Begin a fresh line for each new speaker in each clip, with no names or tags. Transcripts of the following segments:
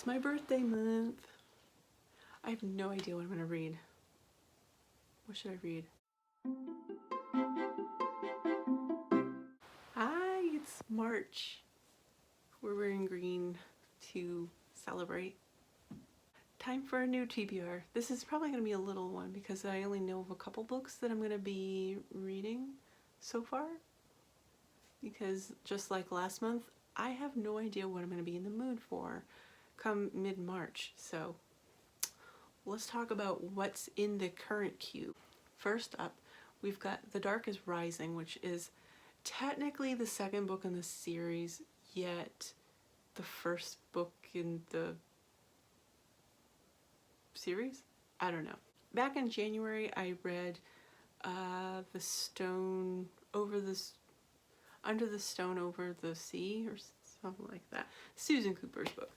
my birthday month. I have no idea what I'm gonna read. What should I read? Hi, it's March. We're wearing green to celebrate. Time for a new TBR. This is probably going to be a little one because I only know of a couple books that I'm going to be reading so far. Because just like last month, I have no idea what I'm going to be in the mood for come mid-March. So let's talk about what's in the current queue. First up, we've got Darkening Rising, which is technically the second book in the series, yet the first book in the series? I don't know. Back in January, I read Under the Stone Over the Sea, or something like that. Susan Cooper's book.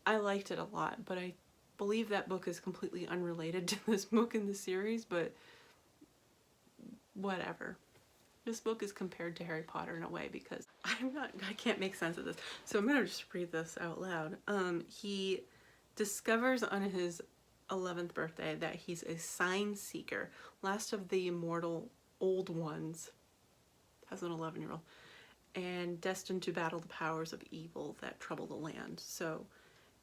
I liked it a lot, but I believe that book is completely unrelated to this book in the series, but whatever. This book is compared to Harry Potter in a way because I can't make sense of this. So I'm gonna just read this out loud. He discovers on his 11th birthday that he's a sign seeker, last of the immortal old ones, as an 11-year-old, and destined to battle the powers of evil that trouble the land. So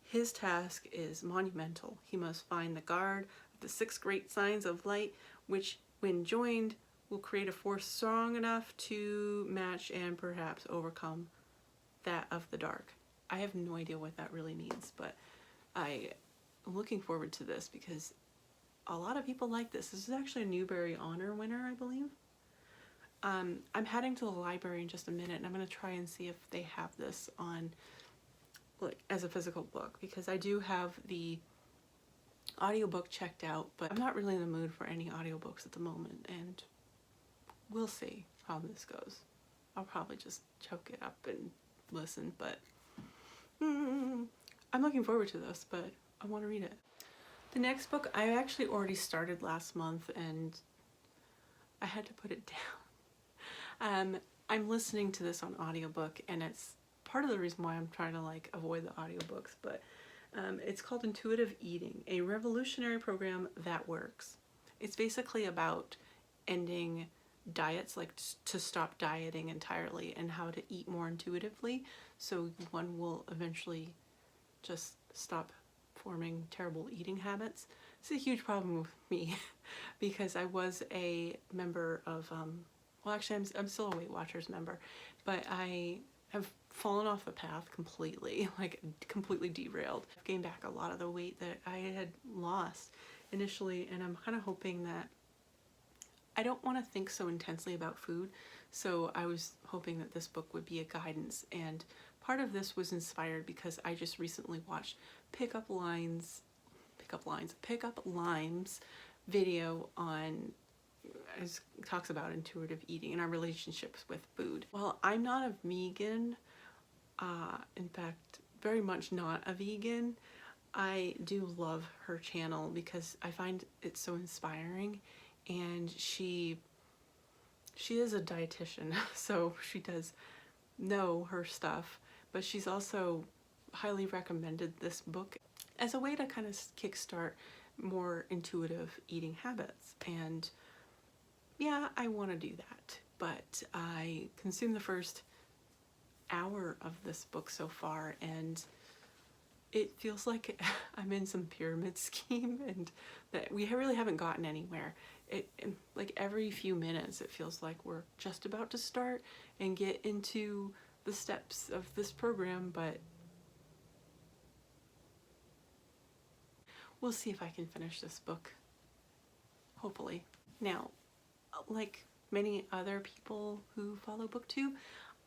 his task is monumental. He must find the guard of the 6 great signs of light, which when joined will create a force strong enough to match and perhaps overcome that of the dark. I have no idea what that really means, but I'm looking forward to this because a lot of people like this. This is actually a Newbery Honor winner, I believe. I'm heading to the library in just a minute and I'm going to try and see if they have this on like as a physical book, because I do have the audiobook checked out, but I'm not really in the mood for any audiobooks at the moment, and we'll see how this goes. I'll probably just choke it up and listen, but I'm looking forward to this, but I want to read it. The next book I actually already started last month and I had to put it down. I'm listening to this on audiobook, and it's part of the reason why I'm trying to like avoid the audiobooks, but it's called Intuitive Eating, a revolutionary program that works. It's basically about ending diets, like to stop dieting entirely, and how to eat more intuitively so one will eventually just stop forming terrible eating habits. It's a huge problem with me because I was a member of well, actually I'm still a Weight Watchers member, but I have fallen off the path completely, like completely derailed. I've gained back a lot of the weight that I had lost initially, and I'm kind of hoping that I don't want to think so intensely about food, so I was hoping that this book would be a guidance, and part of this was inspired because I just recently watched Pick Up Limes video on, it talks about intuitive eating and our relationships with food. Well, I'm not a vegan, in fact, very much not a vegan. I do love her channel because I find it so inspiring, and she is a dietitian, so she does know her stuff, but she's also highly recommended this book as a way to kind of kickstart more intuitive eating habits. And yeah, I want to do that, but I consumed the first hour of this book so far, and it feels like I'm in some pyramid scheme and that we really haven't gotten anywhere. Like every few minutes it feels like we're just about to start and get into the steps of this program, but we'll see if I can finish this book, hopefully. Now, like many other people who follow BookTube,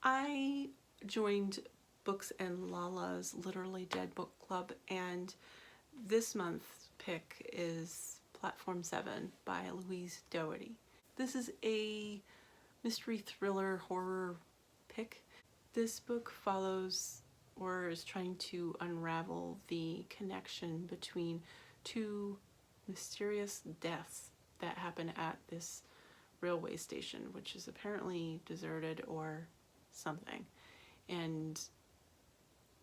I joined Books and Lala's Literally Dead Book Club, and this month's pick is Platform 7 by Louise Doherty. This is a mystery thriller horror pick. This book follows or is trying to unravel the connection between 2 mysterious deaths that happen at this railway station, which is apparently deserted or something. And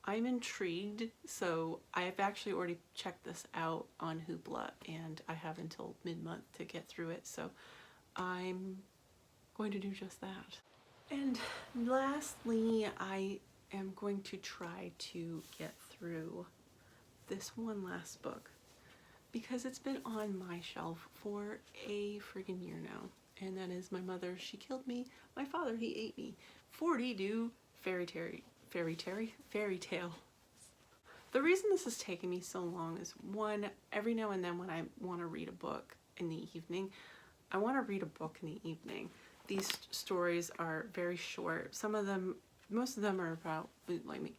I'm intrigued, so I've actually already checked this out on Hoopla, and I have until mid-month to get through it, so I'm going to do just that. And lastly, I am going to try to get through this one last book because it's been on my shelf for a friggin' year now, and that is My Mother, She Killed Me, My Father, He Ate Me, 40 fairy tale. The reason this is taking me so long is, one, every now and then when I want to read a book in the evening, I want to read a book in the evening. These stories are very short. Some of them, most of them are about like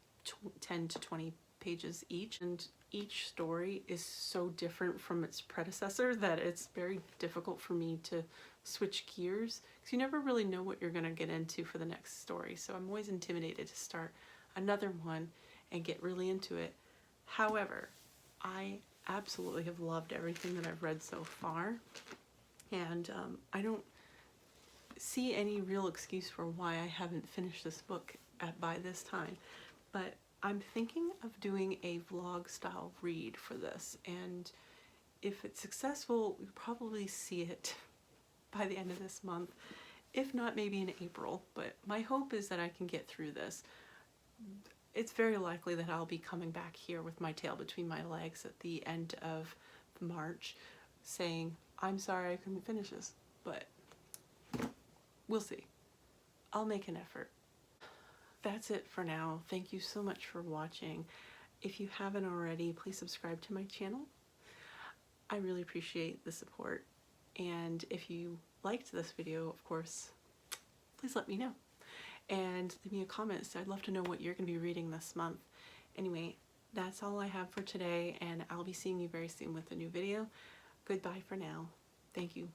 10 to 20 pages each, and each story is so different from its predecessor that it's very difficult for me to switch gears because you never really know what you're going to get into for the next story. So I'm always intimidated to start another one and get really into it. However, I absolutely have loved everything that I've read so far, and I don't see any real excuse for why I haven't finished this book by this time. But I'm thinking of doing a vlog style read for this, and if it's successful, you'll probably see it by the end of this month. If not, maybe in April, but my hope is that I can get through this. It's very likely that I'll be coming back here with my tail between my legs at the end of March saying, I'm sorry I couldn't finish this, but we'll see. I'll make an effort. That's it for now. Thank you so much for watching. If you haven't already, please subscribe to my channel. I really appreciate the support. And if you liked this video, of course, please let me know. And leave me a comment, so I'd love to know what you're going to be reading this month. Anyway, that's all I have for today, and I'll be seeing you very soon with a new video. Goodbye for now. Thank you.